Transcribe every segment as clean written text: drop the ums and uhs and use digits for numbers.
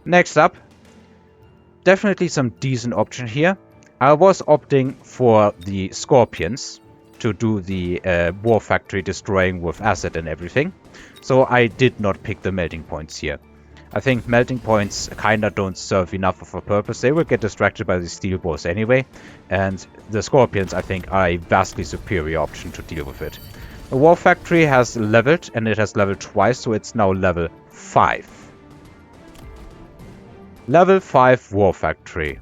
Next up, definitely some decent option here. I was opting for the Scorpions to do the War Factory destroying with acid and everything. So I did not pick the melting points here. I think melting points kinda don't serve enough of a purpose. They will get distracted by the steel boss anyway. And the Scorpions, I think, are a vastly superior option to deal with it. The War Factory has leveled, and it has leveled twice, so it's now level 5. Level 5 War Factory.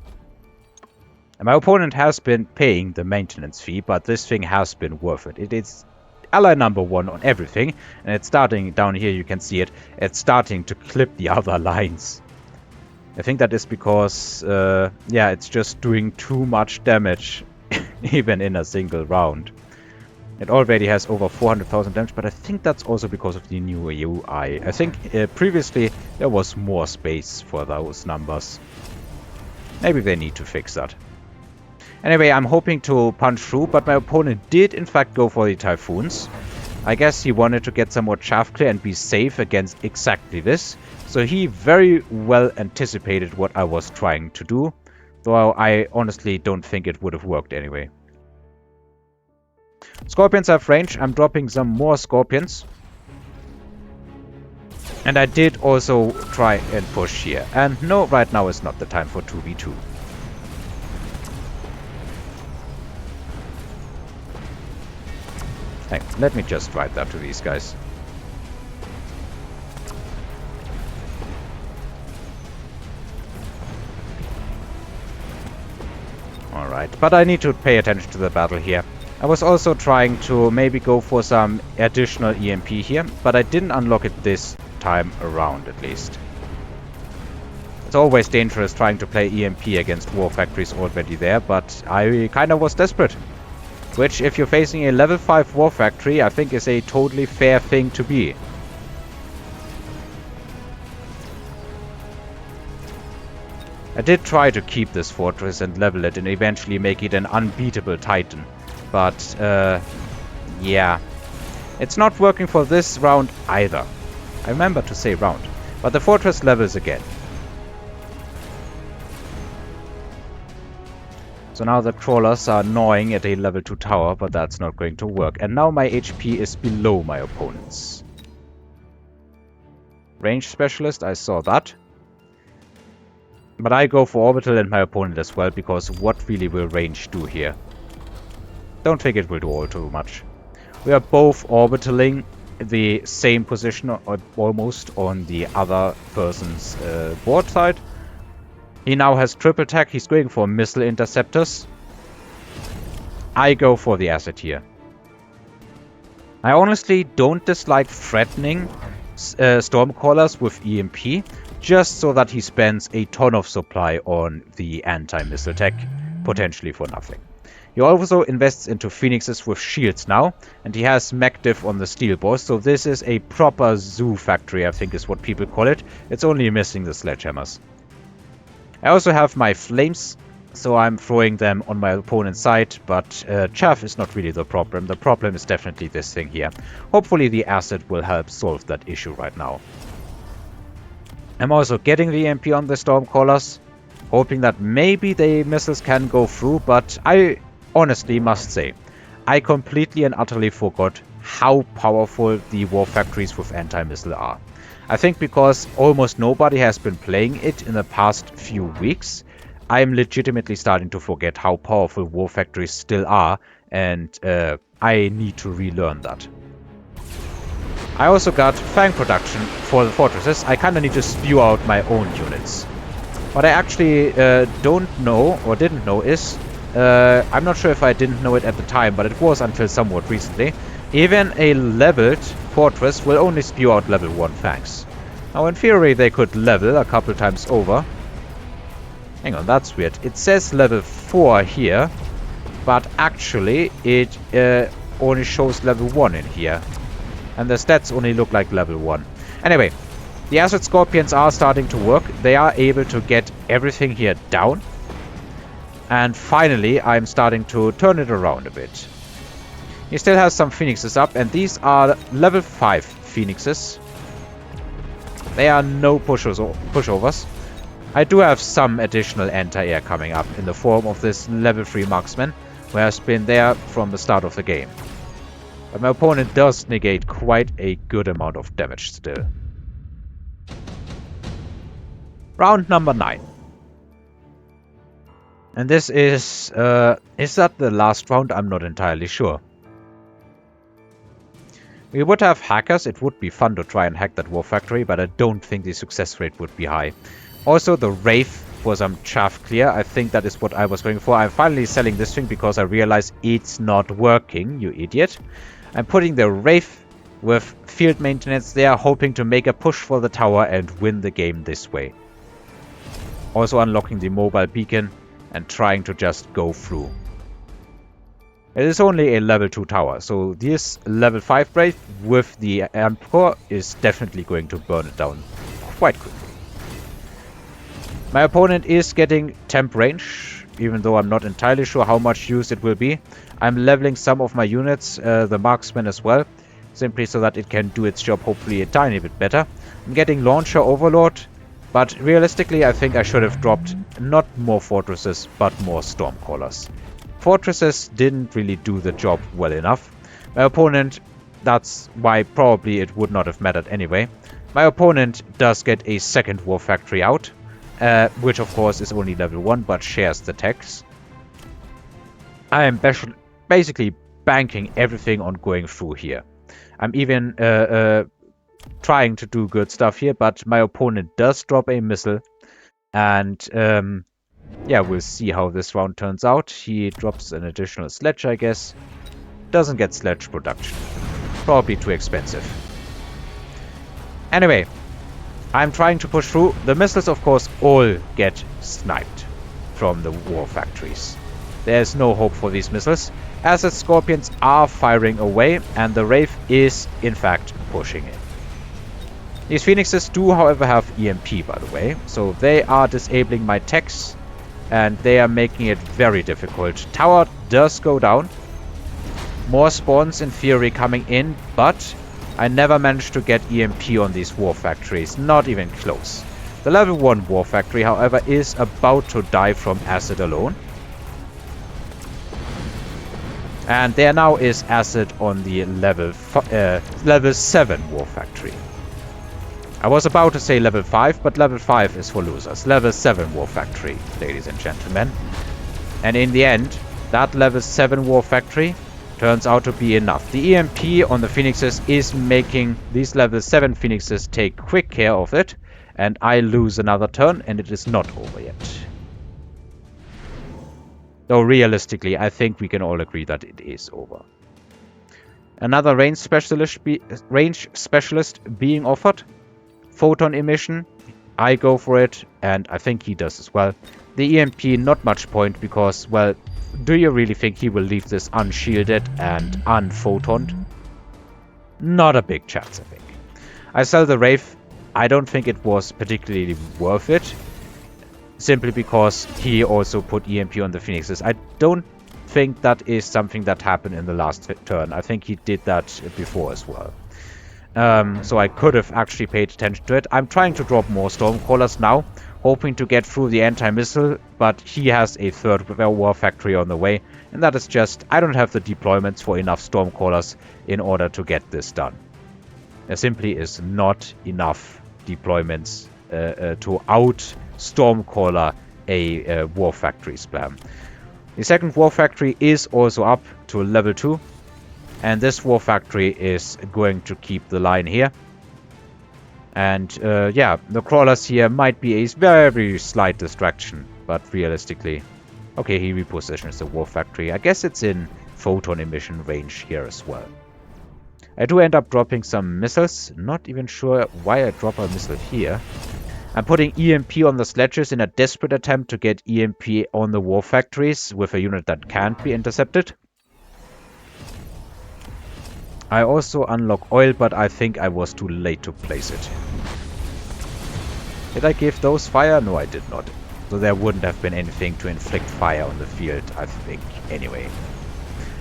And my opponent has been paying the maintenance fee, but this thing has been worth it. It is ally number 1 on everything, and it's starting down here, you can see it. It's starting to clip the other lines. I think that is because, yeah, it's just doing too much damage, even in a single round. It already has over 400,000 damage, but I think that's also because of the new UI. I think previously there was more space for those numbers. Maybe they need to fix that. Anyway, I'm hoping to punch through, but my opponent did in fact go for the Typhoons. I guess he wanted to get some more chaff clear and be safe against exactly this. So he very well anticipated what I was trying to do, though I honestly don't think it would have worked anyway. Scorpions have range. I'm dropping some more Scorpions. And I did also try and push here. And no, right now is not the time for 2v2. Hey, let me just write that to these guys. Alright, but I need to pay attention to the battle here. I was also trying to maybe go for some additional EMP here, but I didn't unlock it this time around at least. It's always dangerous trying to play EMP against war factories already there, but I kinda was desperate. Which, if you're facing a level 5 war factory, I think is a totally fair thing to be. I did try to keep this fortress and level it and eventually make it an unbeatable titan. But, yeah. It's not working for this round either. I remember to say round. But the fortress levels again. So now the crawlers are gnawing at a level 2 tower, but that's not going to work. And now my HP is below my opponent's. Range specialist, I saw that. But I go for orbital and my opponent as well, because what really will range do here? Don't think it will do all too much. We are both orbitaling the same position, or almost, on the other person's board side. He now has triple attack. He's going for missile interceptors. I go for the acid here. I honestly don't dislike threatening Stormcallers with EMP, just so that he spends a ton of supply on the anti-missile tech, potentially for nothing. He also invests into Phoenixes with shields now, and he has mech diff on the steel boss, so this is a proper zoo factory, I think is what people call it. It's only missing the sledgehammers. I also have my flames, so I'm throwing them on my opponent's side, but chaff is not really the problem. The problem is definitely this thing here. Hopefully the acid will help solve that issue right now. I'm also getting the EMP on the Stormcallers, hoping that maybe the missiles can go through, but I honestly must say, I completely and utterly forgot how powerful the war factories with anti-missile are. I think because almost nobody has been playing it in the past few weeks, I'm legitimately starting to forget how powerful war factories still are, and I need to relearn that. I also got fang production for the fortresses. I kinda need to spew out my own units. What I actually don't know, or didn't know, is, I'm not sure if I didn't know it at the time, but it was until somewhat recently, even a leveled fortress will only spew out level 1 fangs. Now in theory they could level a couple times over. Hang on, that's weird. It says level 4 here, but actually it only shows level 1 in here. And the stats only look like level 1. Anyway, the acid scorpions are starting to work. They are able to get everything here down. And finally I'm starting to turn it around a bit. He still has some phoenixes up, and these are level 5 phoenixes. They are no pushovers. I do have some additional anti-air coming up in the form of this level 3 marksman, who has been there from the start of the game. But my opponent does negate quite a good amount of damage still. Round number 9. And this is that the last round? I'm not entirely sure. We would have hackers. It would be fun to try and hack that war factory, but I don't think the success rate would be high. Also, the Wraith for some chaff clear. I think that is what I was going for. I'm finally selling this thing because I realize it's not working, you idiot. I'm putting the Wraith with field maintenance there, hoping to make a push for the tower and win the game this way. Also unlocking the mobile beacon and trying to just go through. It is only a level 2 tower, so this level 5 Wraith with the amp core is definitely going to burn it down quite quickly. My opponent is getting temp range, even though I'm not entirely sure how much use it will be. I'm leveling some of my units, the marksman as well, simply so that it can do its job hopefully a tiny bit better. I'm getting launcher overload, but realistically I think I should have dropped not more fortresses, but more stormcrawlers. Fortresses didn't really do the job well enough. My opponent, that's why probably it would not have mattered anyway. My opponent does get a second war factory out, which of course is only level 1 but shares the tax. I am basically banking everything on going through here. I'm even trying to do good stuff here, but my opponent does drop a missile, and yeah, we'll see how this round turns out. He drops an additional sledge, I guess. Doesn't get sledge production. Probably too expensive. Anyway, I'm trying to push through. The missiles, of course, all get sniped from the war factories. There's no hope for these missiles, as the Scorpions are firing away, and the Wraith is, in fact, pushing in. These Phoenixes do, however, have EMP, by the way, so they are disabling my techs, and they are making it very difficult. Tower does go down. More spawns, in theory, coming in, but I never managed to get EMP on these war factories, not even close. The level 1 war factory, however, is about to die from acid alone. And there now is acid on the level 7 war factory. I was about to say level 5, but level 5 is for losers. Level 7 war factory, ladies and gentlemen. And in the end, that level 7 war factory turns out to be enough. The EMP on the Phoenixes is making these level 7 Phoenixes take quick care of it. And I lose another turn, and it is not over yet. Though realistically, I think we can all agree that it is over. Another range specialist being offered. Photon emission. I go for it, and I think he does as well. The EMP, not much point, because, well, do you really think he will leave this unshielded and unphotoned? Not a big chance, I think. I sell the Wraith. I don't think it was particularly worth it, simply because he also put EMP on the Phoenixes. I don't think that is something that happened in the last turn. I think he did that before as well. So I could have actually paid attention to it. I'm trying to drop more Stormcrawlers now, hoping to get through the anti-missile, but he has a third war factory on the way, and that is just, I don't have the deployments for enough Stormcrawlers in order to get this done. There simply is not enough deployments to out Stormcaller a war factory spam. The second war factory is also up to level 2. And this war factory is going to keep the line here. And yeah, the crawlers here might be a very slight distraction. But realistically, okay, he repositions the war factory. I guess it's in photon emission range here as well. I do end up dropping some missiles. Not even sure why I drop a missile here. I'm putting EMP on the sledges in a desperate attempt to get EMP on the war factories with a unit that can't be intercepted. I also unlock oil, but I think I was too late to place it. Did I give those fire? No, I did not. So there wouldn't have been anything to inflict fire on the field, I think, anyway.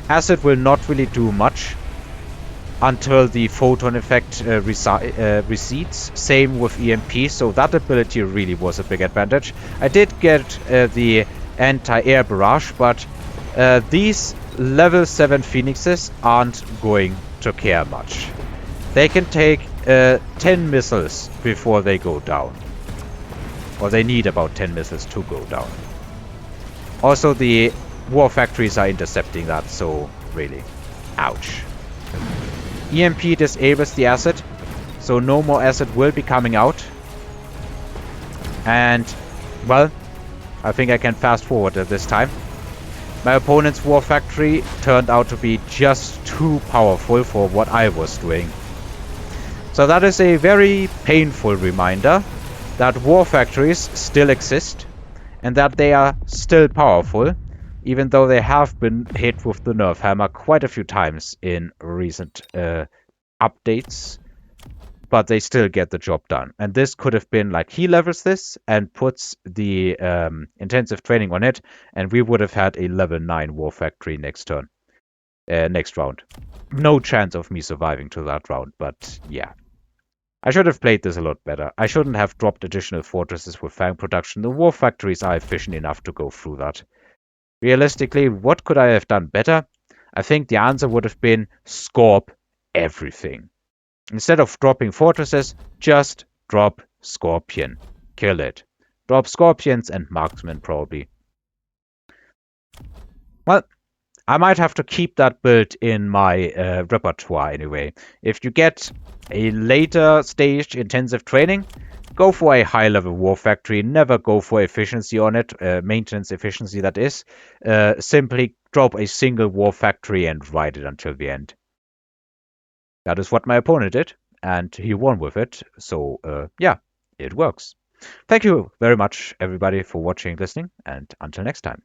Acid will not really do much. until the photon effect recedes. Same with EMP, so that ability really was a big advantage. I did get the anti-air barrage, but these level 7 Phoenixes aren't going to care much. They can take 10 missiles before they go down. Or they need about 10 missiles to go down. Also, the war factories are intercepting that, so really, ouch. EMP disables the acid, so no more acid will be coming out. And, well, I think I can fast forward at this time. My opponent's war factory turned out to be just too powerful for what I was doing. So that is a very painful reminder that war factories still exist and that they are still powerful, even though they have been hit with the nerf hammer quite a few times in recent updates, but they still get the job done. And this could have been like he levels this and puts the intensive training on it, and we would have had a level 9 war factory next turn, next round. No chance of me surviving to that round, but yeah. I should have played this a lot better. I shouldn't have dropped additional fortresses with fang production. The war factories are efficient enough to go through that. Realistically, what could I have done better? I think the answer would have been Scorp everything. Instead of dropping fortresses, just drop Scorpion. Kill it. Drop Scorpions and Marksmen, probably. Well, I might have to keep that build in my repertoire anyway. If you get a later stage intensive training, go for a high level war factory. Never go for efficiency on it, maintenance efficiency that is. Simply drop a single war factory and ride it until the end. That is what my opponent did, and he won with it. So yeah, it works. Thank you very much everybody for watching, listening, and until next time.